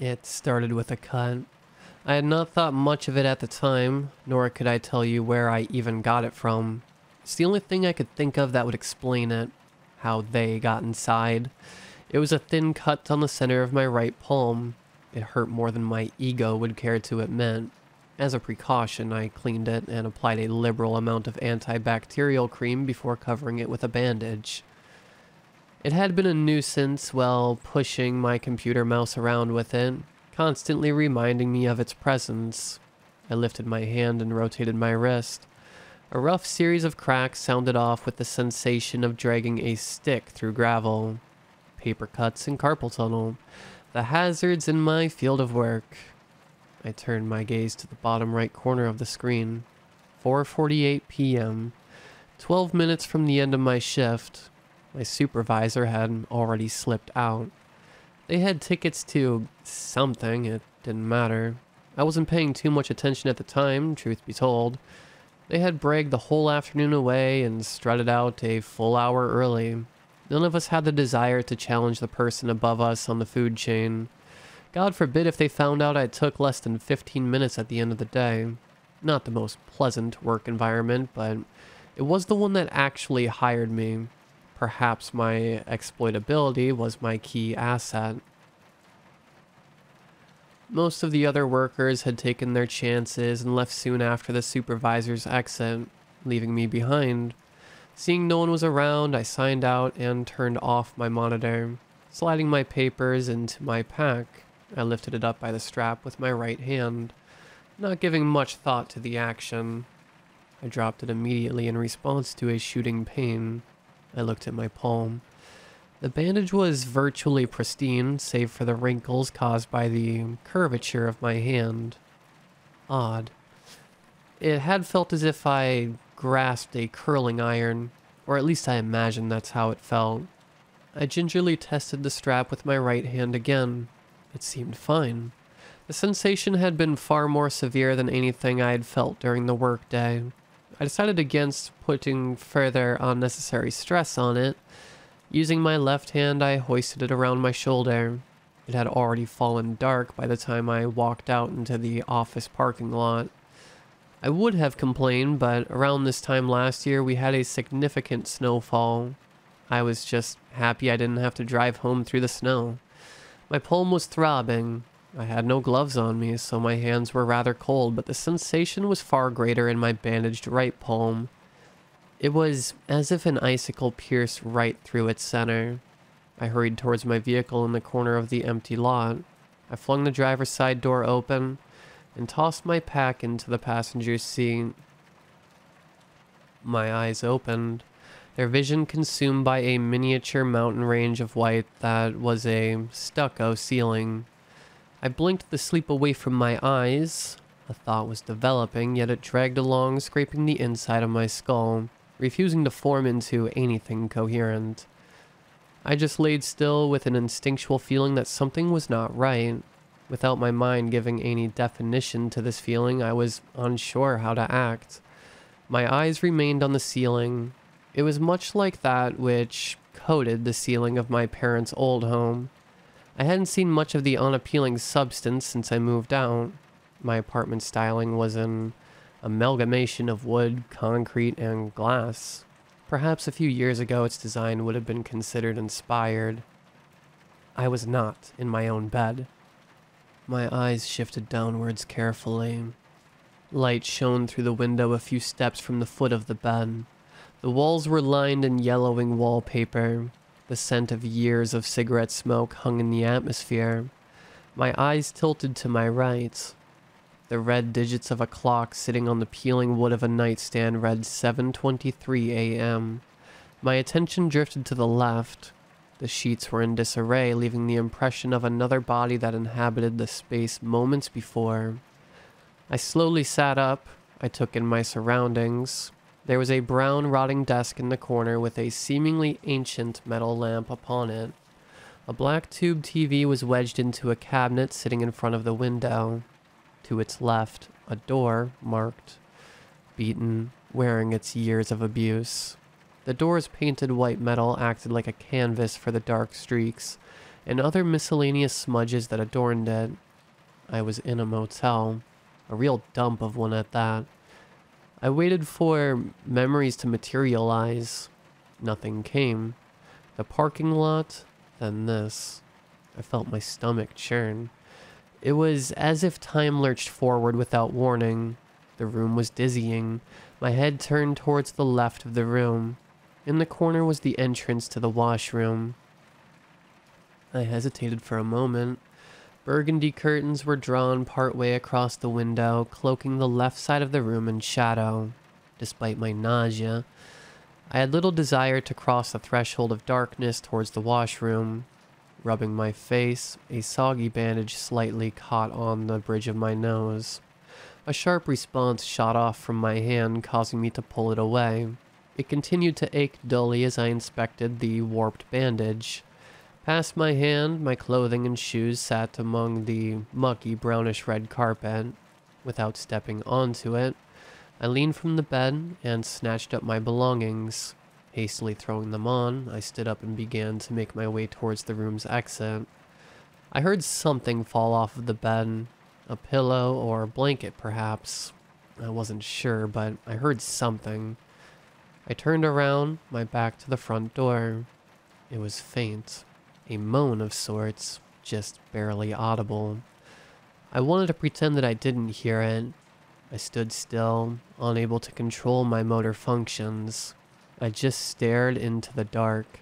It started with a cut. I had not thought much of it at the time, nor could I tell you where I even got it from. It's the only thing I could think of that would explain it, how they got inside. It was a thin cut on the center of my right palm. It hurt more than my ego would care to admit. As a precaution, I cleaned it and applied a liberal amount of antibacterial cream before covering it with a bandage. It had been a nuisance while pushing my computer mouse around with it, constantly reminding me of its presence. I lifted my hand and rotated my wrist. A rough series of cracks sounded off with the sensation of dragging a stick through gravel. Paper cuts and carpal tunnel. The hazards in my field of work. I turned my gaze to the bottom right corner of the screen. 4:48 p.m. 12 minutes from the end of my shift. My supervisor had already slipped out. They had tickets to something, it didn't matter. I wasn't paying too much attention at the time, truth be told. They had bragged the whole afternoon away and strutted out a full hour early. None of us had the desire to challenge the person above us on the food chain. God forbid if they found out I took less than 15 minutes at the end of the day. Not the most pleasant work environment, but it was the one that actually hired me. Perhaps my exploitability was my key asset. Most of the other workers had taken their chances and left soon after the supervisor's exit, leaving me behind. Seeing no one was around, I signed out and turned off my monitor. Sliding my papers into my pack, I lifted it up by the strap with my right hand, not giving much thought to the action. I dropped it immediately in response to a shooting pain. I looked at my palm. The bandage was virtually pristine, save for the wrinkles caused by the curvature of my hand. Odd. It had felt as if I grasped a curling iron, or at least I imagined that's how it felt. I gingerly tested the strap with my right hand again. It seemed fine. The sensation had been far more severe than anything I had felt during the workday. I decided against putting further unnecessary stress on it. Using my left hand, I hoisted it around my shoulder. It had already fallen dark by the time I walked out into the office parking lot. I would have complained, but around this time last year, we had a significant snowfall. I was just happy I didn't have to drive home through the snow. My palm was throbbing. I had no gloves on me, so my hands were rather cold, but the sensation was far greater in my bandaged right palm. It was as if an icicle pierced right through its center. I hurried towards my vehicle in the corner of the empty lot. I flung the driver's side door open and tossed my pack into the passenger seat. My eyes opened, their vision consumed by a miniature mountain range of white that was a stucco ceiling. I blinked the sleep away from my eyes. A thought was developing, yet it dragged along, scraping the inside of my skull, refusing to form into anything coherent. I just laid still with an instinctual feeling that something was not right. Without my mind giving any definition to this feeling, I was unsure how to act. My eyes remained on the ceiling. It was much like that which coated the ceiling of my parents' old home. I hadn't seen much of the unappealing substance since I moved out. My apartment styling was an amalgamation of wood, concrete, and glass. Perhaps a few years ago its design would have been considered inspired. I was not in my own bed. My eyes shifted downwards carefully. Light shone through the window a few steps from the foot of the bed. The walls were lined in yellowing wallpaper. The scent of years of cigarette smoke hung in the atmosphere. My eyes tilted to my right. The red digits of a clock sitting on the peeling wood of a nightstand read 7:23 a.m. My attention drifted to the left. The sheets were in disarray, leaving the impression of another body that inhabited the space moments before. I slowly sat up. I took in my surroundings. There was a brown, rotting desk in the corner with a seemingly ancient metal lamp upon it. A black tube TV was wedged into a cabinet sitting in front of the window. To its left, a door marked "Beaten, wearing its years of abuse." The door's painted white metal acted like a canvas for the dark streaks, and other miscellaneous smudges that adorned it. I was in a motel, a real dump of one at that. I waited for memories to materialize. Nothing came. The parking lot, then this. I felt my stomach churn. It was as if time lurched forward without warning. The room was dizzying. My head turned towards the left of the room. In the corner was the entrance to the washroom. I hesitated for a moment. Burgundy curtains were drawn partway across the window, cloaking the left side of the room in shadow. Despite my nausea, I had little desire to cross the threshold of darkness towards the washroom. Rubbing my face, a soggy bandage slightly caught on the bridge of my nose. A sharp response shot off from my hand, causing me to pull it away. It continued to ache dully as I inspected the warped bandage. Past my hand, my clothing and shoes sat among the mucky brownish-red carpet. Without stepping onto it, I leaned from the bed and snatched up my belongings. Hastily throwing them on, I stood up and began to make my way towards the room's exit. I heard something fall off of the bed. A pillow or blanket, perhaps. I wasn't sure, but I heard something. I turned around, my back to the front door. It was faint. A moan of sorts, just barely audible. I wanted to pretend that I didn't hear it. I stood still, unable to control my motor functions. I just stared into the dark.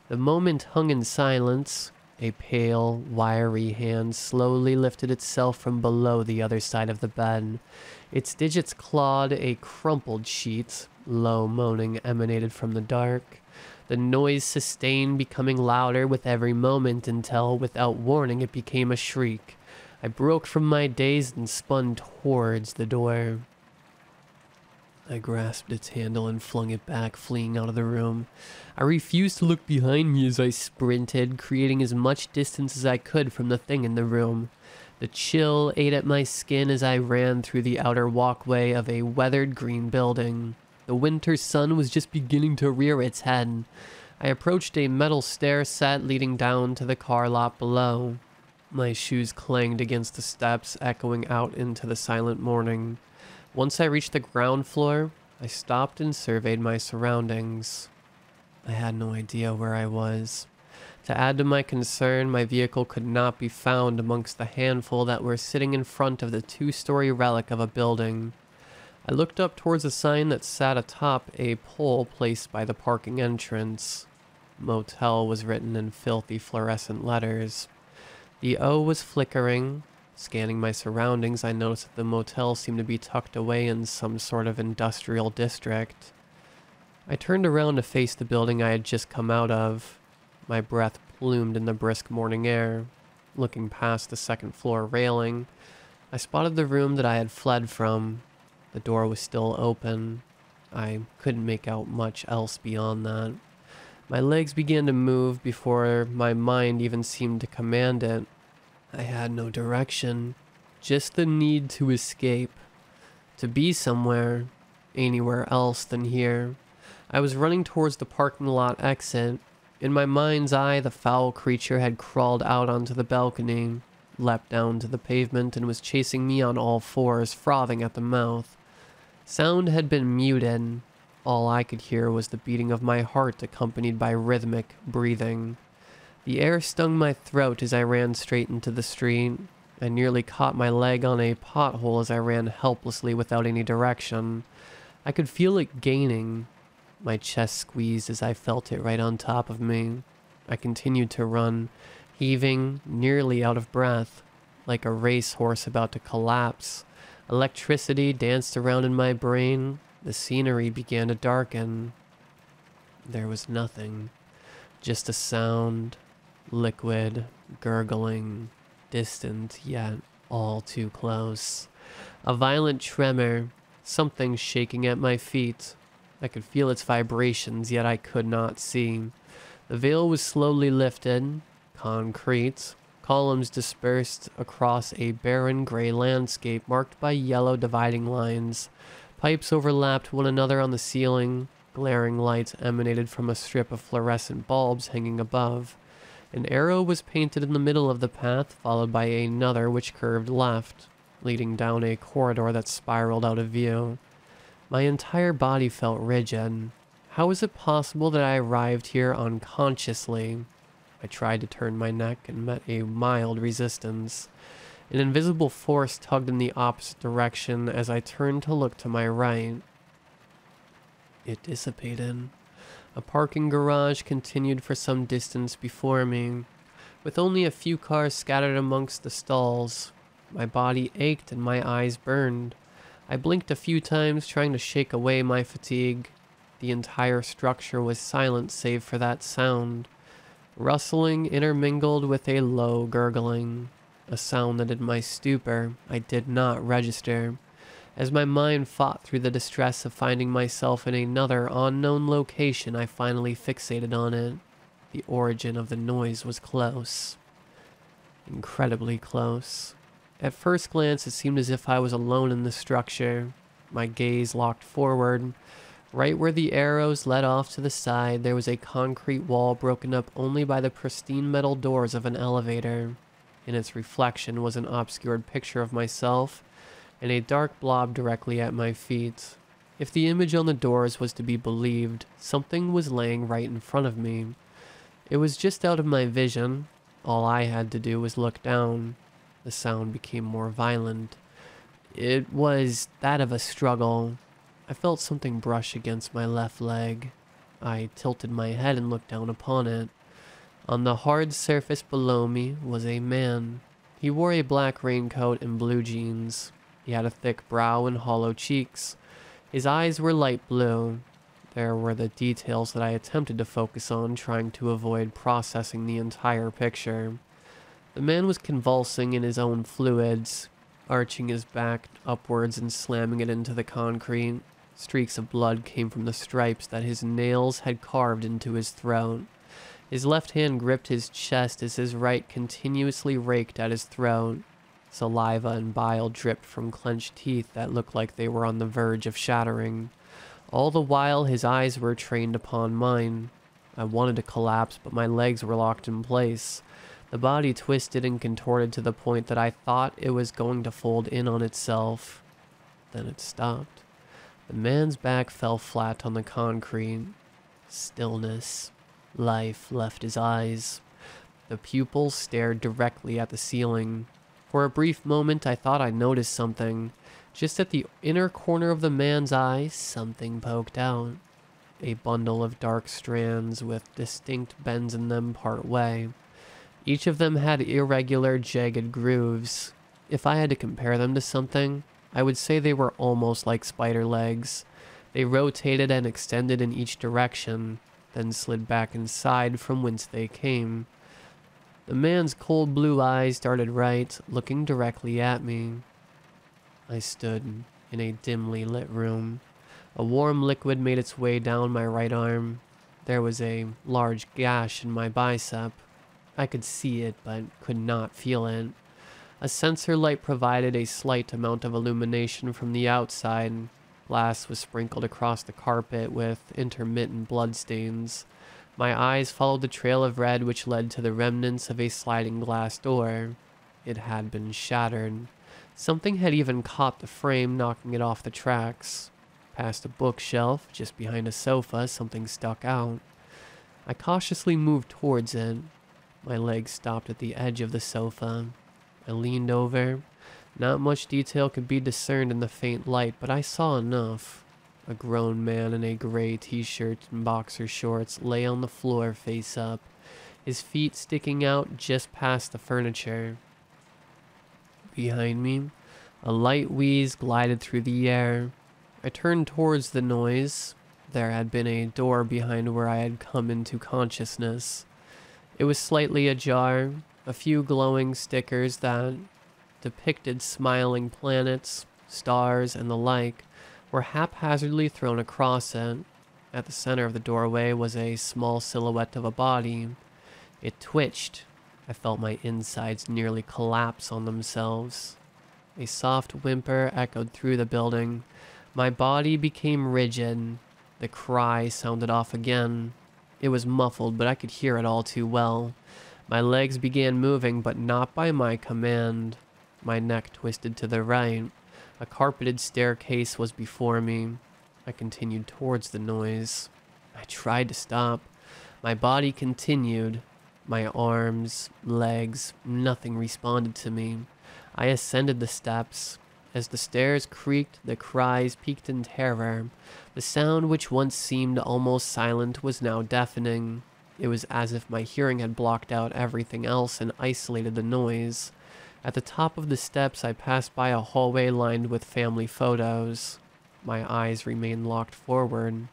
The moment hung in silence. A pale, wiry hand slowly lifted itself from below the other side of the bed. Its digits clawed a crumpled sheet. Low moaning emanated from the dark. The noise sustained, becoming louder with every moment until, without warning, it became a shriek. I broke from my daze and spun towards the door. I grasped its handle and flung it back, fleeing out of the room. I refused to look behind me as I sprinted, creating as much distance as I could from the thing in the room. The chill ate at my skin as I ran through the outer walkway of a weathered green building. The winter sun was just beginning to rear its head. I approached a metal stair set leading down to the car lot below. My shoes clanged against the steps, echoing out into the silent morning. Once I reached the ground floor, I stopped and surveyed my surroundings. I had no idea where I was. To add to my concern, my vehicle could not be found amongst the handful that were sitting in front of the two-story relic of a building. I looked up towards a sign that sat atop a pole placed by the parking entrance. Motel was written in filthy fluorescent letters. The O was flickering. Scanning my surroundings, I noticed that the motel seemed to be tucked away in some sort of industrial district. I turned around to face the building I had just come out of. My breath plumed in the brisk morning air. Looking past the second-floor railing, I spotted the room that I had fled from. The door was still open. I couldn't make out much else beyond that. My legs began to move before my mind even seemed to command it. I had no direction, just the need to escape, to be somewhere, anywhere else than here. I was running towards the parking lot exit. In my mind's eye, the foul creature had crawled out onto the balcony, leapt down to the pavement, and was chasing me on all fours, frothing at the mouth. Sound had been muted. All I could hear was the beating of my heart, accompanied by rhythmic breathing. The air stung my throat as I ran straight into the street. I nearly caught my leg on a pothole as I ran helplessly without any direction. I could feel it gaining. My chest squeezed as I felt it right on top of me. I continued to run, heaving, nearly out of breath, like a racehorse about to collapse. Electricity danced around in my brain. The scenery began to darken. There was nothing. Just a sound. Liquid, gurgling, distant, yet all too close. A violent tremor, something shaking at my feet. I could feel its vibrations, yet I could not see. The veil was slowly lifted. Concrete. Columns dispersed across a barren gray landscape marked by yellow dividing lines. Pipes overlapped one another on the ceiling. Glaring lights emanated from a strip of fluorescent bulbs hanging above. An arrow was painted in the middle of the path, followed by another which curved left, leading down a corridor that spiraled out of view. My entire body felt rigid. How was it possible that I arrived here unconsciously? I tried to turn my neck and met a mild resistance. An invisible force tugged in the opposite direction as I turned to look to my right. It dissipated. A parking garage continued for some distance before me, with only a few cars scattered amongst the stalls. My body ached and my eyes burned. I blinked a few times, trying to shake away my fatigue. The entire structure was silent save for that sound. Rustling intermingled with a low gurgling, a sound that in my stupor I did not register. As my mind fought through the distress of finding myself in another unknown location, I finally fixated on it. The origin of the noise was close. Incredibly close. At first glance, it seemed as if I was alone in the structure. My gaze locked forward. Right where the arrows led off to the side, there was a concrete wall broken up only by the pristine metal doors of an elevator. In its reflection was an obscured picture of myself and a dark blob directly at my feet. If the image on the doors was to be believed, something was laying right in front of me. It was just out of my vision. All I had to do was look down. The sound became more violent. It was that of a struggle. I felt something brush against my left leg. I tilted my head and looked down upon it. On the hard surface below me was a man. He wore a black raincoat and blue jeans. He had a thick brow and hollow cheeks. His eyes were light blue. There were the details that I attempted to focus on, trying to avoid processing the entire picture. The man was convulsing in his own fluids, arching his back upwards and slamming it into the concrete. Streaks of blood came from the stripes that his nails had carved into his throat. His left hand gripped his chest as his right continuously raked at his throat. Saliva and bile dripped from clenched teeth that looked like they were on the verge of shattering. All the while, his eyes were trained upon mine. I wanted to collapse, but my legs were locked in place. The body twisted and contorted to the point that I thought it was going to fold in on itself. Then it stopped. The man's back fell flat on the concrete. Stillness. Life left his eyes. The pupils stared directly at the ceiling. For a brief moment, I thought I noticed something. Just at the inner corner of the man's eye, something poked out. A bundle of dark strands with distinct bends in them part way. Each of them had irregular, jagged grooves. If I had to compare them to something, I would say they were almost like spider legs. They rotated and extended in each direction, then slid back inside from whence they came. The man's cold blue eyes darted right, looking directly at me. I stood in a dimly lit room. A warm liquid made its way down my right arm. There was a large gash in my bicep. I could see it, but could not feel it. A sensor light provided a slight amount of illumination from the outside. Glass was sprinkled across the carpet with intermittent bloodstains. My eyes followed the trail of red which led to the remnants of a sliding glass door. It had been shattered. Something had even caught the frame, knocking it off the tracks. Past a bookshelf, just behind a sofa, something stuck out. I cautiously moved towards it. My legs stopped at the edge of the sofa. I leaned over. Not much detail could be discerned in the faint light, but I saw enough. A grown man in a gray t-shirt and boxer shorts lay on the floor face up, his feet sticking out just past the furniture. Behind me, a light wheeze glided through the air. I turned towards the noise. There had been a door behind where I had come into consciousness. It was slightly ajar. A few glowing stickers that depicted smiling planets, stars, and the like were haphazardly thrown across it. At the center of the doorway was a small silhouette of a body. It twitched. I felt my insides nearly collapse on themselves. A soft whimper echoed through the building. My body became rigid. The cry sounded off again. It was muffled, but I could hear it all too well. My legs began moving, but not by my command. My neck twisted to the right. A carpeted staircase was before me. I continued towards the noise. I tried to stop. My body continued. My arms, legs, nothing responded to me. I ascended the steps. As the stairs creaked, the cries peaked in terror. The sound which once seemed almost silent was now deafening. It was as if my hearing had blocked out everything else and isolated the noise. At the top of the steps, I passed by a hallway lined with family photos. My eyes remained locked forward.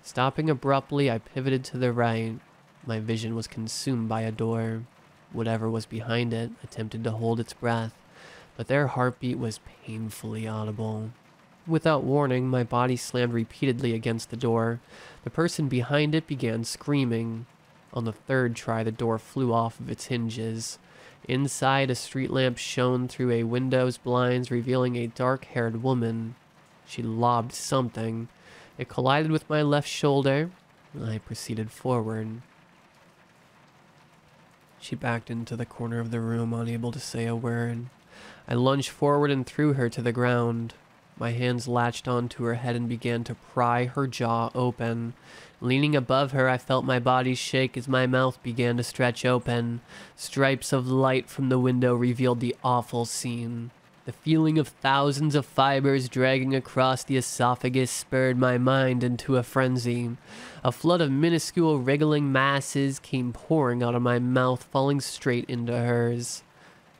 Stopping abruptly, I pivoted to the right. My vision was consumed by a door. Whatever was behind it attempted to hold its breath, but their heartbeat was painfully audible. Without warning, my body slammed repeatedly against the door. The person behind it began screaming. On the third try, the door flew off of its hinges. Inside, a street lamp shone through a window's blinds, revealing a dark-haired woman. She lobbed something. It collided with my left shoulder, and I proceeded forward. She backed into the corner of the room, unable to say a word. I lunged forward and threw her to the ground. My hands latched onto her head and began to pry her jaw open. Leaning above her, I felt my body shake as my mouth began to stretch open. Stripes of light from the window revealed the awful scene. The feeling of thousands of fibers dragging across the esophagus spurred my mind into a frenzy. A flood of minuscule wriggling masses came pouring out of my mouth, falling straight into hers.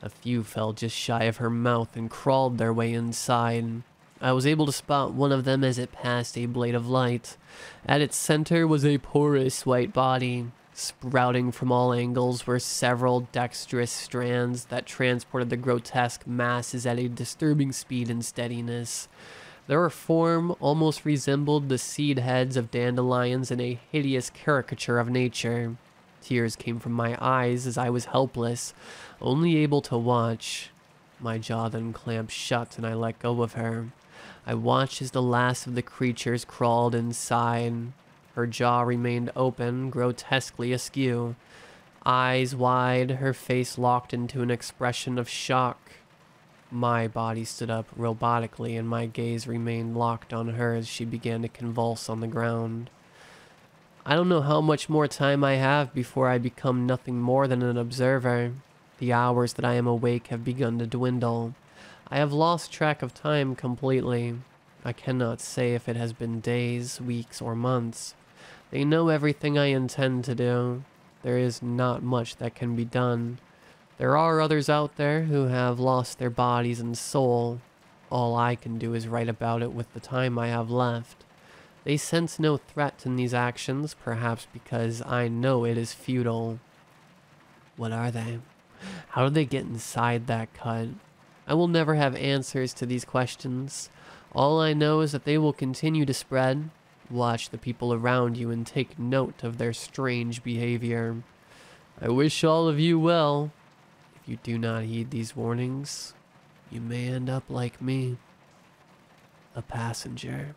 A few fell just shy of her mouth and crawled their way inside. I was able to spot one of them as it passed a blade of light. At its center was a porous white body. Sprouting from all angles were several dexterous strands that transported the grotesque masses at a disturbing speed and steadiness. Their form almost resembled the seed heads of dandelions in a hideous caricature of nature. Tears came from my eyes as I was helpless, only able to watch. My jaw then clamped shut and I let go of her. I watched as the last of the creatures crawled inside. Her jaw remained open, grotesquely askew. Eyes wide, her face locked into an expression of shock. My body stood up robotically and my gaze remained locked on her as she began to convulse on the ground. I don't know how much more time I have before I become nothing more than an observer. The hours that I am awake have begun to dwindle. I have lost track of time completely. I cannot say if it has been days, weeks, or months. They know everything I intend to do. There is not much that can be done. There are others out there who have lost their bodies and soul. All I can do is write about it with the time I have left. They sense no threat in these actions, perhaps because I know it is futile. What are they? How did they get inside that cut? I will never have answers to these questions. All I know is that they will continue to spread. Watch the people around you and take note of their strange behavior. I wish all of you well. If you do not heed these warnings, you may end up like me, a passenger.